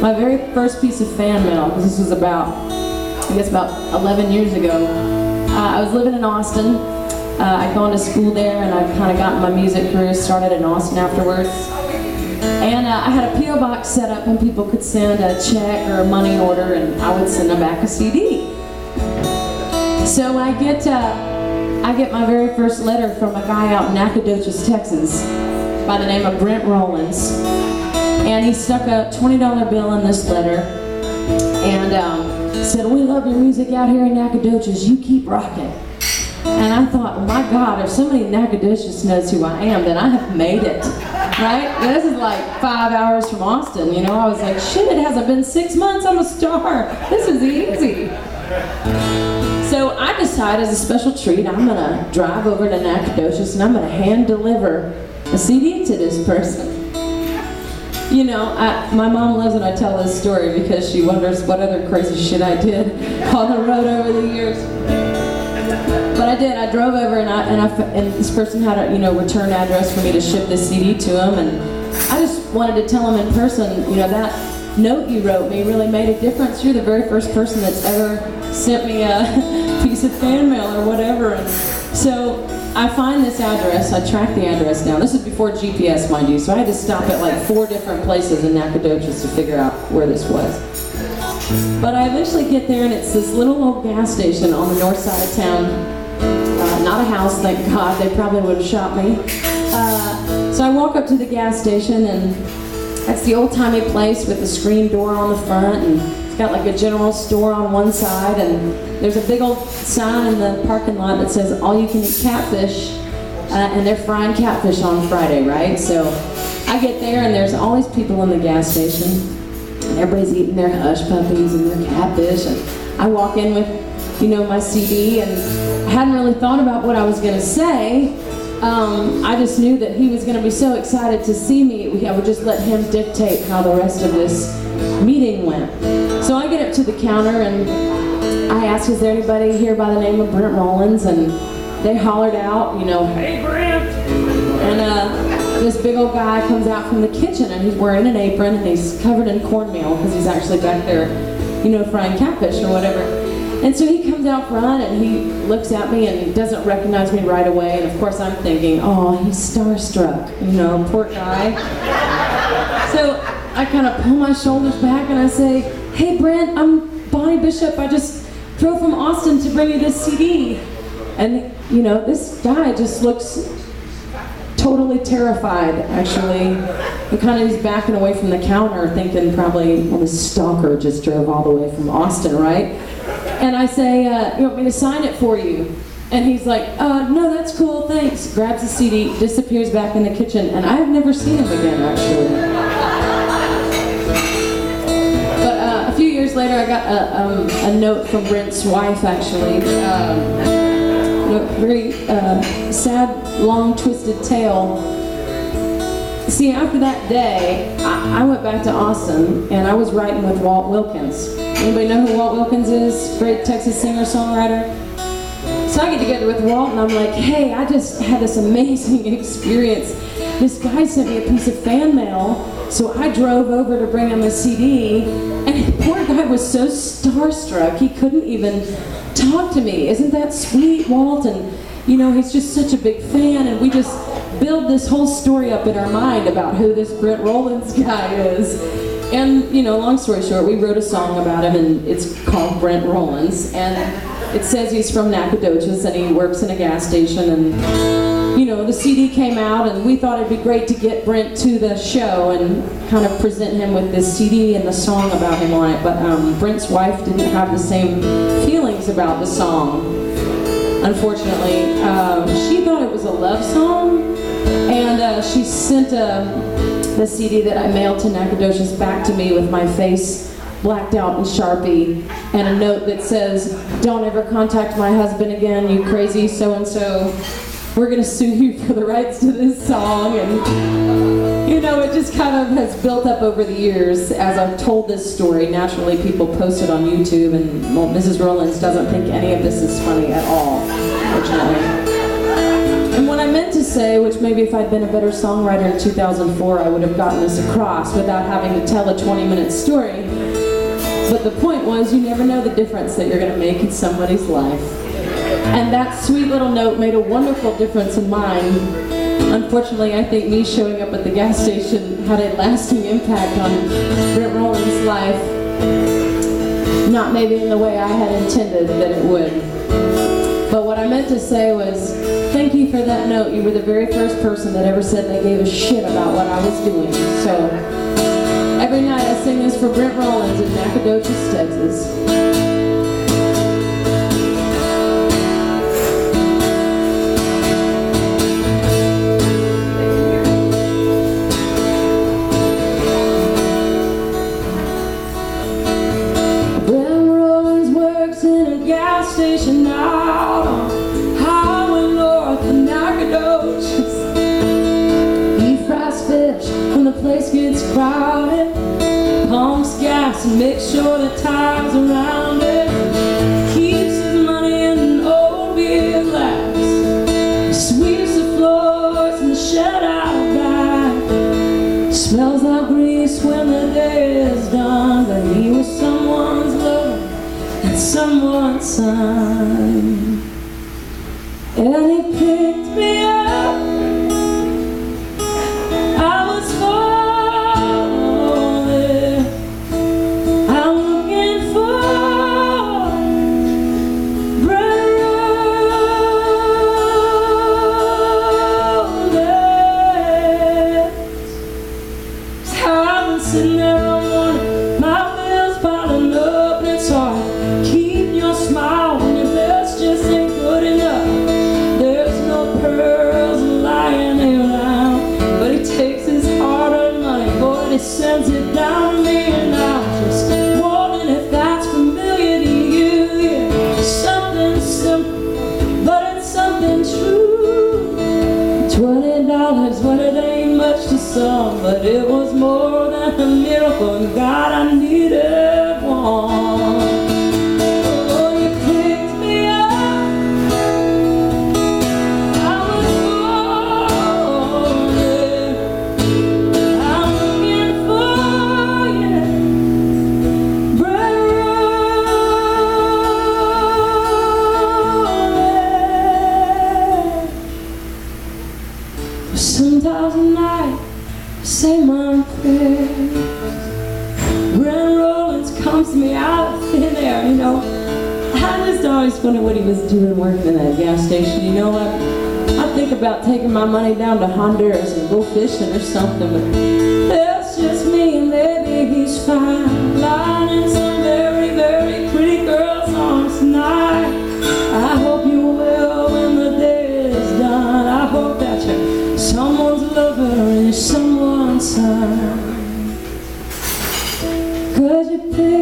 My very first piece of fan mail, because this was about 11 years ago. I was living in Austin. I'd gone to school there, and I kind of got my music career started in Austin afterwards. And I had a P.O. box set up, and people could send a check or a money order, and I would send them back a CD. So I get my very first letter from a guy out in Nacogdoches, Texas, by the name of Brent Rollins. And he stuck a $20 bill in this letter and said, "We love your music out here in Nacogdoches, you keep rocking." And I thought, oh my God, if somebody in Nacogdoches knows who I am, then I have made it, right? This is like 5 hours from Austin, you know? I was like, shit, it hasn't been 6 months, I'm a star. This is easy. So I decided as a special treat, I'm gonna drive over to Nacogdoches and I'm gonna hand deliver a CD to this person. You know, my mom loves when I tell this story because she wonders what other crazy shit I did on the road over the years. But I did. I drove over and this person had a return address for me to ship this CD to him, and I just wanted to tell him in person, that note you wrote me really made a difference. You're the very first person that's ever sent me a piece of fan mail or whatever. And so I find this address, I track the address down. This is before GPS, mind you, so I had to stop at like 4 different places in Nacogdoches to figure out where this was. But I eventually get there, and it's this little old gas station on the north side of town. Not a house, thank God, they probably would have shot me. So I walk up to the gas station, and that's the old-timey place with the screen door on the front, and it's got like a general store on one side, and there's a big old sign in the parking lot that says all you can eat catfish, and they're frying catfish on Friday, right? So I get there, and there's always people in the gas station, and everybody's eating their hush puppies and their catfish, and I walk in with my CD, and I hadn't really thought about what I was going to say. I just knew that he was going to be so excited to see me, I would just let him dictate how the rest of this meeting went. So I get up to the counter, and I asked, is there anybody here by the name of Brent Rollins? And they hollered out, "Hey, Brent!" And this big old guy comes out from the kitchen, and he's wearing an apron, and he's covered in cornmeal, because he's actually back there, frying catfish or whatever. And so he comes out front, and he looks at me and doesn't recognize me right away. And of course I'm thinking, oh, he's starstruck, poor guy. So I kind of pull my shoulders back and I say, "Hey Brent, I'm Bonnie Bishop. I just drove from Austin to bring you this CD." And this guy just looks totally terrified, actually. He kind of is backing away from the counter, thinking probably, well, this stalker just drove all the way from Austin, right? And I say, "You want me to sign it for you?" And he's like, "No, that's cool, thanks." Grabs the CD, disappears back in the kitchen, and I've never seen him again, actually. But a few years later, I got a note from Brent's wife, actually. Very sad, long, twisted tale. See, after that day, I went back to Austin, and I was writing with Walt Wilkins. Anybody know who Walt Wilkins is? Great Texas singer-songwriter. So I get together with Walt, and I'm like, "Hey, I just had this amazing experience. This guy sent me a piece of fan mail, so I drove over to bring him a CD, and the poor guy was so starstruck, he couldn't even talk to me. Isn't that sweet, Walt? And, he's just such a big fan, and we just build this whole story up in our mind about who this Brent Rollins guy is." And, long story short, we wrote a song about him, and it's called Brent Rollins, and it says he's from Nacogdoches, and he works in a gas station, and, the CD came out, and we thought it'd be great to get Brent to the show and kind of present him with this CD and the song about him on it, but Brent's wife didn't have the same feelings about the song, unfortunately. She thought it was a love song, and she sent the CD that I mailed to Nacogdoches back to me with my face blacked out in Sharpie, and a note that says, "Don't ever contact my husband again, you crazy so-and-so. We're gonna sue you for the rights to this song." And it just kind of has built up over the years as I've told this story. Naturally, people post it on YouTube, and well, Mrs. Rollins doesn't think any of this is funny at all, fortunately. And when I meant to say, which maybe if I'd been a better songwriter in 2004, I would have gotten this across without having to tell a 20-minute story. But the point was, you never know the difference that you're going to make in somebody's life. And that sweet little note made a wonderful difference in mine. Unfortunately, I think me showing up at the gas station had a lasting impact on Brent Rollins' life. Not maybe in the way I had intended that it would. But what I meant to say was, thank you for that note. You were the very first person that ever said they gave a shit about what I was doing. So, every night I sing this for Brent Rollins in Nacogdoches, Texas. Gas station out on Highway North in Nacogdoches. He fries fish when the place gets crowded, pumps gas and makes sure the tires around it, keeps his money in an old beer glass. He sweeps the floors in the shed out back, smells like grease when the day is done, but he was someone's lover and someone's son. And he picked me up. I was falling. I'm looking for Brent Rollins. I've been sitting there all morning, my bills piling up, and it's hard. Keep your smile when your best just ain't good enough. There's no pearls lying around, but he takes his hard-earned money, boy, and he sends it down to me. And I'm just wondering if that's familiar to you. Yeah, something simple, but it's something true. $20, well, it ain't much to some, but it was more than a miracle, and God, I needed one. Sometimes at night, I say my prayers. Brent Rollins comes to me out of thin air, you know. I just always wondered what he was doing working in that gas station, you know. I think about taking my money down to Honduras and go fishing or something, but that's just me, and maybe he's fine, lying in some very, very pretty girl's arms tonight. I hope you will when the day is done. I hope that you're someone's lover and someone's son. 'Cause you pick